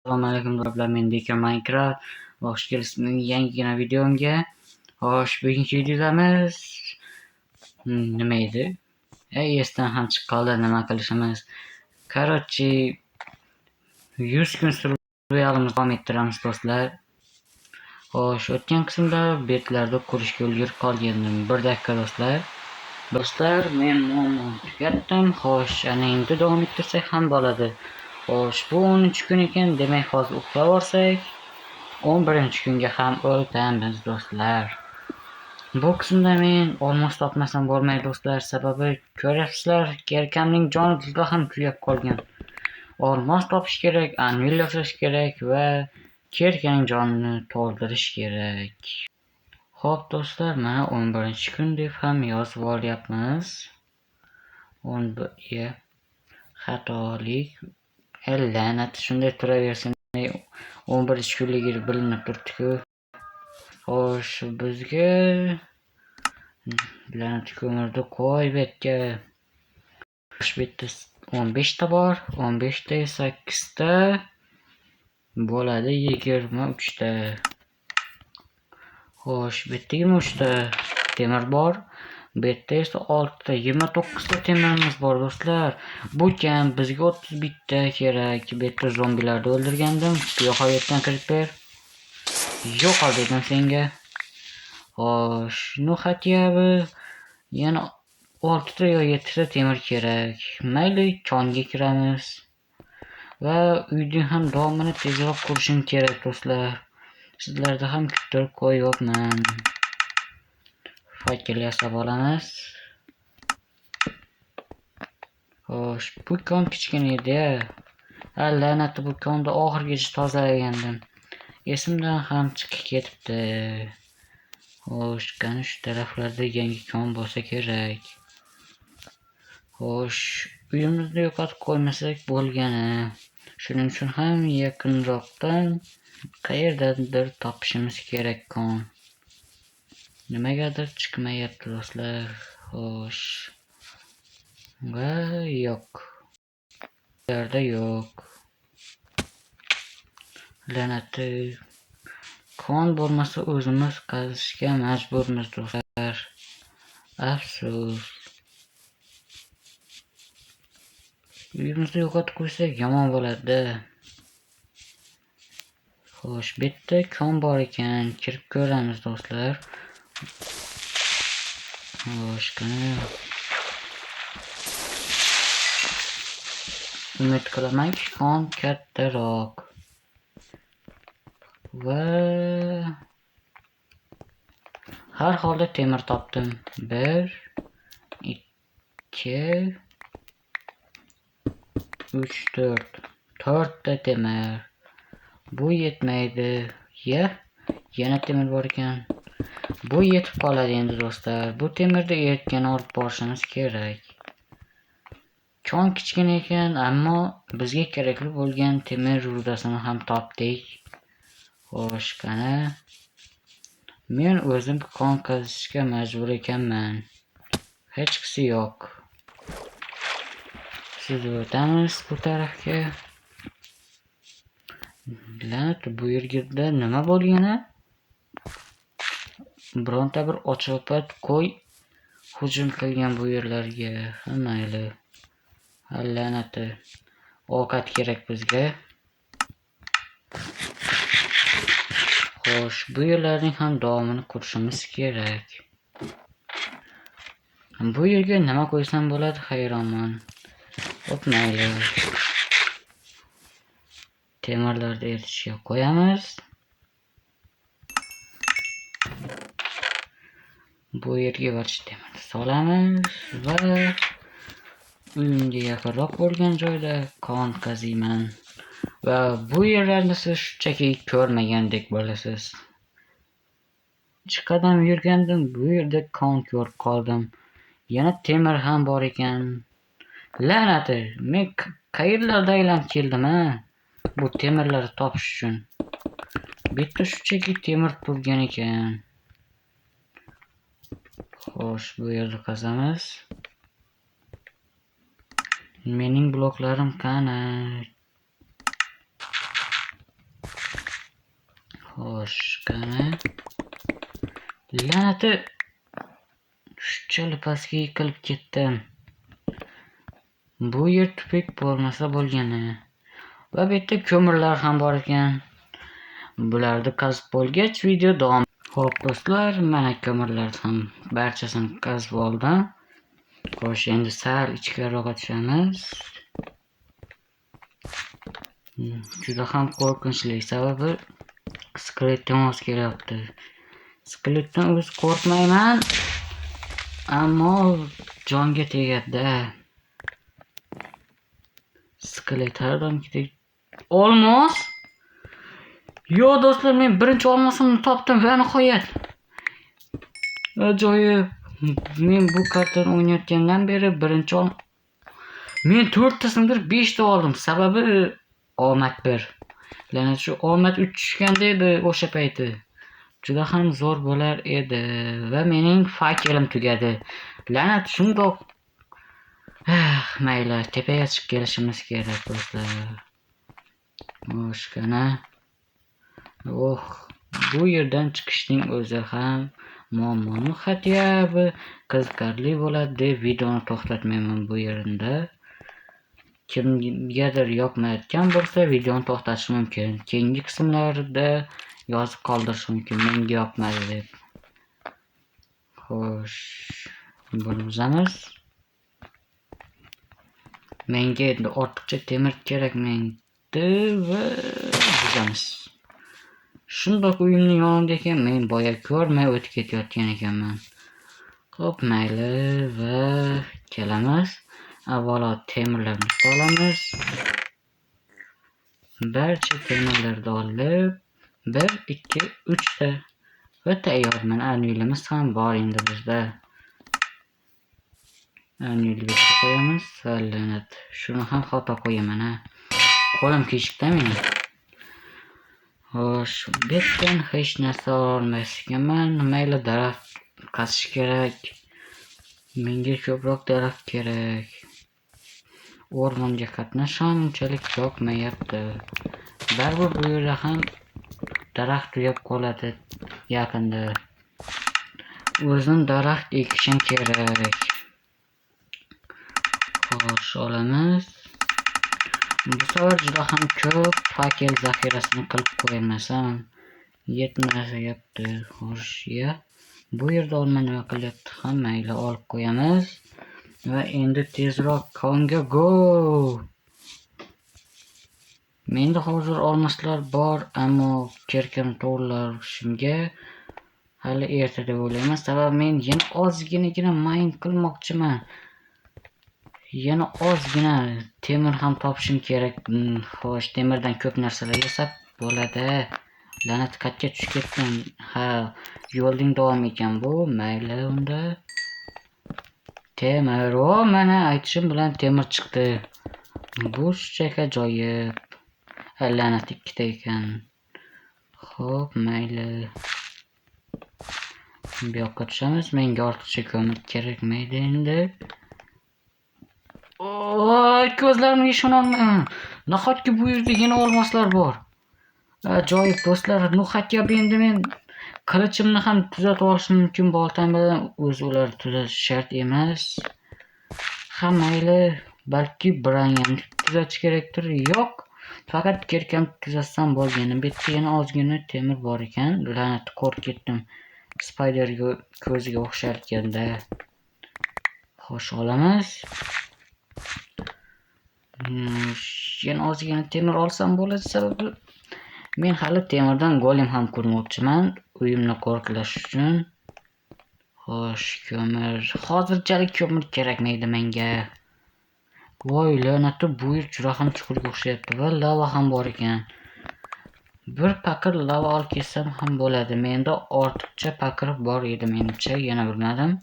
Assalomu alaykum do'stlar, men Dika Minecraft. Xush kelibsiz mening yangigina videomga. Xo'sh, bugungi videomiz nima edi? Esdan ham chiqib qoldi nima qilishimiz. Короче, 100 kun survivalimizni davom ettiramiz do'stlar. Xo'sh, o'tgan qismda betlarda ko'rishga ulgurib qolgandim. 1 daqiqa do'stlar. Do'stlar, men muammoni tugatdim. Xo'sh, ana endi davom ettirsak ham bo'ladi. Xo'sh, bu 10 kun ekan, demak hozir uxlab olsak 11 kunga ham o'tamiz do'stlar. Bu qismda men olmos topmasam bo'lmaydi do'stlar, sababi ko'ryapsizlar, Kerkamning joni juda ham tugab qolgan. Olmos topish kerak, anvil yasash kerak va Kerkaning jonini to'ldirish kerak. Xo'p do'stlar, mana 11-kun deb ham yozib olyapmiz. 11 xatolik. La'nat, shunday turaversin. 11-kunligi bilinib turibdi-ku. Xo'sh, bizga la'nat ko'mirni qo'y betga. Xo'sh, bitta 15 ta bor, 15 ta 8 ta bo'ladi 23 ta. Xo'sh, bitta 23 ta temir bor. Bu yerda esa 6 ta 29 ta temirimiz bor do'stlar. Bu kam, bizga 31 ta kerak. Bu yerda zombilarni o'ldirgandim. Yo'qotgan creeper. Yo'qol dedim senga. Xo'sh, ну хотя бы yana 6 ta yo 7 ta temir kerak. Mayli, konga kiramiz. Va uyning ham domini tezroq qurishim kerak do'stlar. Sizlarda ham kuttirib qo'yibman. Fakir yasab olamiz. Xo'sh, bu kon kichkina edi. La'nati, bu konni oxirigacha tozalagandim. Esimdan ham chiqib ketibdi. Xo'sh, qani shu taraflarda yangi kon bo'lsa kerak. Xo'sh, uyimizni yo'qotib qo'ymasak bo'lgani. Shuning uchun ham yaqinroqdan qayerdandir topishimiz kerak kon. Nimagadir chiqmayapti do'stlar. Xo'sh. Va yo'q. Yerda yo'q. La'nati. Kon bo'lmasa o'zimiz qazishga majburmiz do'stlar. Afsus. Uyimizni yo'qotib qo'ysak yomon bo'ladi. Xo'sh, bitta kon bor ekan, kirib ko'ramiz do'stlar. Xo'sh, qani. Umid qilamanki, kon kattaroq. Va har holda temir topdim. 1 2 3 4 ta temir. Bu yetmaydi. Yana temir bor ekan. Bu yetib qoladi endi do'stlar. Bu temirni eritgan olib borishimiz kerak. Kon kichkina ekan, ammo bizga kerakli bo'lgan temir rudasini ham topdik. Xo'sh, qani. Men o'zim kon qazishga majbur ekanman. Hech qisi yo'q. Siz o'tamiz bu tarafga. La'nat, bu yerda nima bo'lgani? Bironta bir ochiqpat qo'y hujum qilgan bu yerlarga. Mayli. La'nati. Ovqat kerak bizga. Xo'sh, bu yerlarning ham davomini qurishimiz kerak. Bu yerga nima qo'ysam bo'ladi, hayronman. Mayli. Temirlarni eritishga qo'yamiz. Bu yerga barcha temirni solamiz va uyimga yaqinroq bo'lgan joyda kon qaziyman. Va bu yerlarni siz shunchaki ko'rmagandek bo'lasiz. Qadam yurgandim, bu yerda kon ko'rib qoldim. Yana temir ham bor ekan. La'nati, men qayerlardan aylanib keldim ha? Bu temirlarni topish uchun. Bitta shunchaki temir turgan ekan. Xo'sh, bu yerni qazamiz. Mening bloklarim qani? Xo'sh, qani. La'nati. Shunchalik pastga yiqilib ketdim. Bu yer tupik bo'lmasa bo'lgani. Va bu yerda ko'mirlar ham bor ekan. Bularni qazib bo'lgach video davom. Xo'p do'stlar, mana ko'mirlar ham barchasini qazib oldim. Xo'sh, endi sal ichkariroq tushamiz. Juda ham qo'rqinchli, sababi skeletdan o'z kelyapti. Skeletdan o'z qo'rqmayman, ammo jonga tegadi. Skelet hardamkidek olmos. Yo do'stlar, men birinchi olmosimni topdim va nihoyat. Ajoyib. Men bu kartani o'ynayotgandan beri birinchi men 4 tasini 5 ta oldim. Sababi omad 1. La'nat shu omad 3 tushganda edi o'sha payti. Juda ham zo'r bo'lar edi va mening fakelim tugadi. La'nat shundoq. Mayli, tepaga chiqib kelishimiz kerak do'stlar. Xo'sh, qani. Bu yerdan chiqishning o'zi ham muammoni xatyabi qiziqarli bo'ladi deb videoni to'xtatmayman bu yerda. Kimgadir yoqmayotgan bo'lsa videoni to'xtatish mumkin. Keyingi qismlarda yozib qoldirish mumkin menga yoqmadi deb. Xo'sh, buni buzamiz. Menga endi ortiqcha temir kerak menda va buzamiz. Shundoq uyimni yonida ekan, men boya ko'rmay o'tib ketayotgan ekanman. Xo'p, mayli va kelamiz. Avvalo temirlarni olamiz. Barcha temirlarni olib, 1, 2, 3 ta va tayyorman. Anvilimiz ham bor endi bizda. Anvilni qo'yamiz. Salanat. Shuni ham xato qo'yaman, ha. Qo'lim kechikda mening. Xo'sh, bu yerdan hech narsa olmas ekanman. Mayli, daraxt qasish kerak. Menga ko'proq daraxt kerak. O'rmonga qatnasham unchalik yoqmayapti. Baribir bu yerda ham daraxt tugab qoladi yaqinda. O'zim daraxt ekishim kerak. Xo'sh, olamiz. Bu safar juda ham ko'p fakel zaxirasini qilib qo'ymasam yetmayapti. Xo'sh, ya. Bu yerda olma nima qilyapti? Mayli, olib qo'yamiz. Va endi tezroq konga go. Menda hozir olmoslar bor, ammo kerkam to'g'rilashimga hali erta deb o'ylayman. Sababi men yana ozginagina mine qilmoqchiman. Yana ozgina temir ham topishim kerak. Xo'sh, temirdan ko'p narsalar yasab bo'ladi. La'nat qatga tushib ketdim. Ha, yo'lning davom ekan bu. Mayli unda. Temir, mana aytishim bilan temir chiqdi. Bu shunchaki ajoyib. La'nat 2 ta ekan. Xo'p, mayli. Bu yoqqa tushamiz. Menga ortiqcha ko'mir kerakmaydi endi. Ko'zlarimga ishonolmayman. Nahotki bu yerda yana olmoslar bor. Ajoyib do'stlar, nuhatga endi men qilichimni ham tuzatib olishim mumkin, boltam bilan o'zi ular tuzatish shart emas. Ha, mayli, balki brangani tuzatish kerakdir. Yo'q, faqat kerkam tuzatsam bo'lgani. Bu yerda yana ozgina temir bor ekan. La'nat, qo'rqib ketdim. Spider ko'ziga o'xshar ekanda. Xo'sh, olamiz. Yana ozgina temir olsam bo'ladi, sababi men hali temirdan golem ham qurmoqchiman, uyimni qo'riqlash uchun. Xo'sh, ko'mir. Hozirchalik ko'mir kerakmaydi menga. Voy, la'nati, bu yer juda ham chuqurga o'xshayapti va lava ham bor ekan. Bir paqir lava olib kelsam ham bo'ladi. Menda ortiqcha paqir bor edi menimcha, yana bilmadim.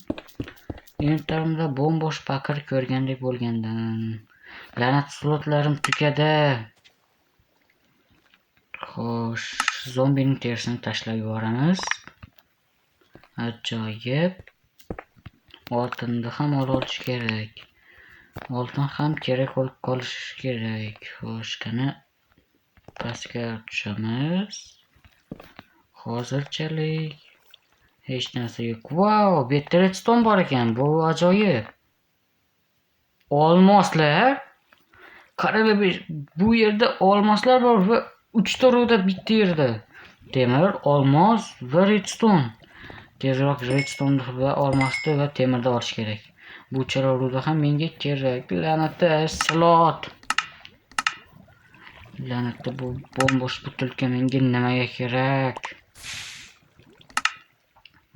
Inventarimda bo'm-bo'sh paqir ko'rgandek bo'lgandan. La'nat, slotlarim tugadi. Xo'sh, zombining terisini tashlab yuboramiz. Ajoyib. Oltinni ham olish kerak. Oltin ham kerak bo'lib qolishi kerak. Xo'sh, qani pastga tushamiz. hozirchalik hech narsa yo'q. Wow, bu yerda redstone bor ekan. Bu ajoyib. Olmoslar. Qaranglar, bu yerda olmoslar bor va 3 ta ro'da bitta yerda. Temir, olmos va redstone. Tezroq redstone va olmosni va temirni olish kerak. Bu uchala ro'da ham menga kerak. La'natda slot. La'natda bu bo'mbo'sh butilka menga nimaga kerak?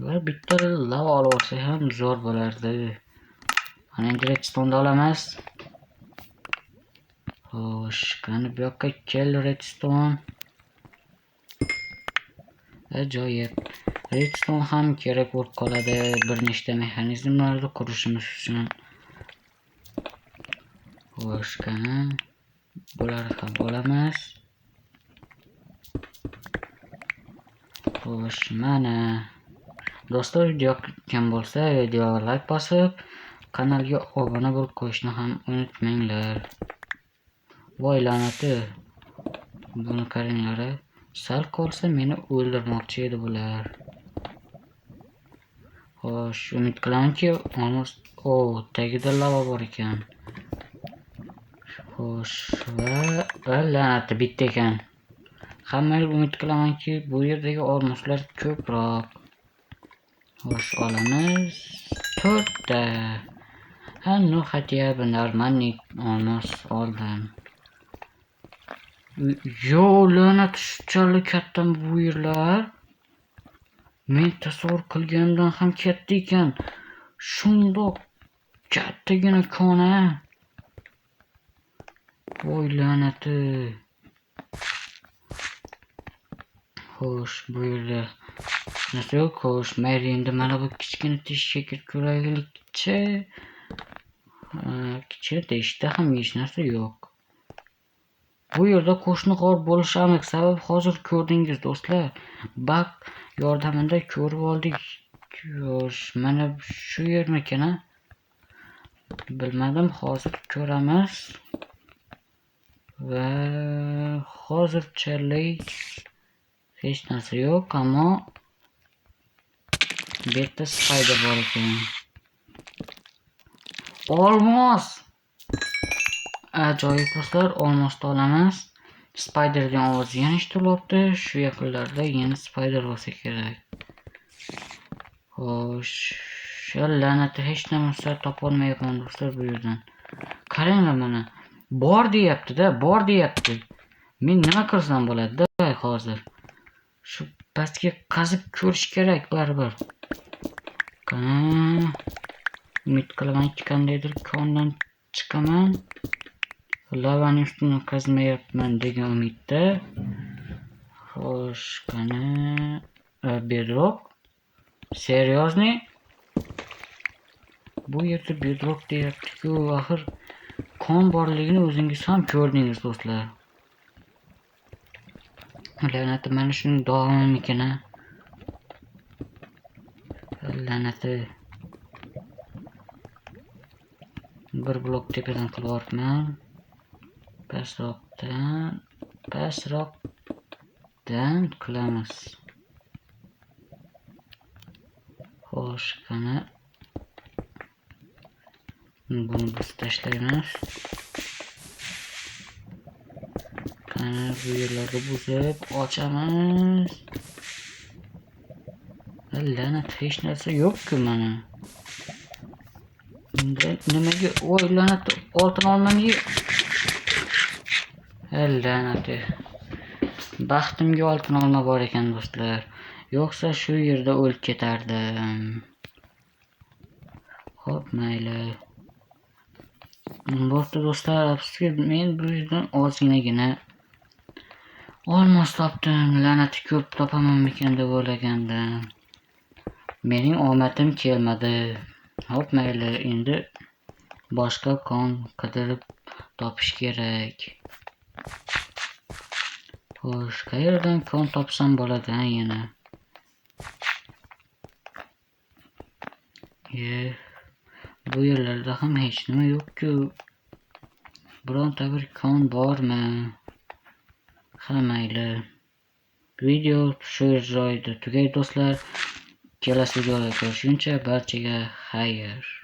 Va bitta lava olib olsa ham zo'r bo'lardi. Mana endi redstone olamiz. Xo'sh, qani bu yoqqa kel redstone. Ajoyib. Redstone ham kerak bo'lib qoladi bir nechta mexanizmlarni qurishimiz uchun. Xo'sh, qani bularni ham olamiz. Xo'sh, mana do'stlar, video yoqqan bo'lsa, videoga like bosib, kanalga obuna bo'lib qo'yishni ham unutmanglar. Voy la'nati. Buni qaranglar. Sal qolsa meni o'ldirmoqchi edi bular. Xo'sh, umid qilamanki, tagida lava bor ekan. Xo'sh, va la'nati bitta ekan. Hammaga umid qilamanki, bu yerdagi olmoslar ko'proq. Xo'sh, olamiz 4 ta. Ну, хотя бы нормальный olmos oldim. Yo, la'nat shunchalik katta bu yerlar. Men tasavvur qilganimdan ham katta ekan. Shundoq kattagina kona. Voy la'nati. Xo'sh, bu yerda narsa yo'q. Xo'sh, mayli endi mana bu kichkina teshikka ko'raylikchi. Kichkina teshikda ham hech narsa yo'q. Bu yerda qo'shni g'or bo'lishi aniq. Sabab hozir ko'rdingiz do'stlar. Bak yordamida ko'rib oldik. Xo'sh, mana shu yermikan? Bilmadim, hozir ko'ramiz. Va hozirchalik hech narsa yo'q, ammo bu yerda spider bor ekan. Olmos! Ajoyib do'stlar, olmosni olamiz. Spiderning ovozi yana eshitilyapti. Shu yaqinlarda yana spider bo'lsa kerak. Xo'sh, la'nati hech narsa topolmayapman do'stlar bu yerdan. Qaranglar mana. Bor deyapti-da, bor deyapti. Men nima qilsam bo'ladi-da hozir? Shu pastga qazib ko'rish kerak baribir. Qani, umid qilamanki qandaydir kondan chiqaman. Lavaning ustini qazmayapman degan umidda. Xo'sh, qani, bedrock. Серьезный? Bu yerda bedrock deyapti-ku, axir kon borligini o'zingiz ham ko'rdingiz do'stlar. La'nati mana shuni davomimikan? La'nati. Bir blok tepadan qilyapman. Pastroqdan qilamiz. Xo'sh, qani. Buni biz tashlaymiz. Qani bu yerlarni buzib ochamiz. La'nat hech narsa yo'q-ku mana. Nimaga voy la'nat oltin olmamga? La'nati. Baxtimga oltin olma bor ekan do'stlar. Yo'qsa shu yerda o'lib ketardim. Xo'p, mayli. Bo'pti do'stlar, afsuski men bu yerdan ozginagina olmos topdim. La'nati ko'p topamanmikan deb o'ylagandim. Mening omadim kelmadi. Xo'p, mayli, endi boshqa kon qidirib topish kerak. Xo'sh, qayerdan kon topsam bo'ladi yana? Bu yerlarda ham hech nima yo'q-ku. Bironta bir kon bormi? Ha, mayli. Video shu joyda tugaydi do'stlar. Kelasi videoda ko'rishguncha barchaga xayr.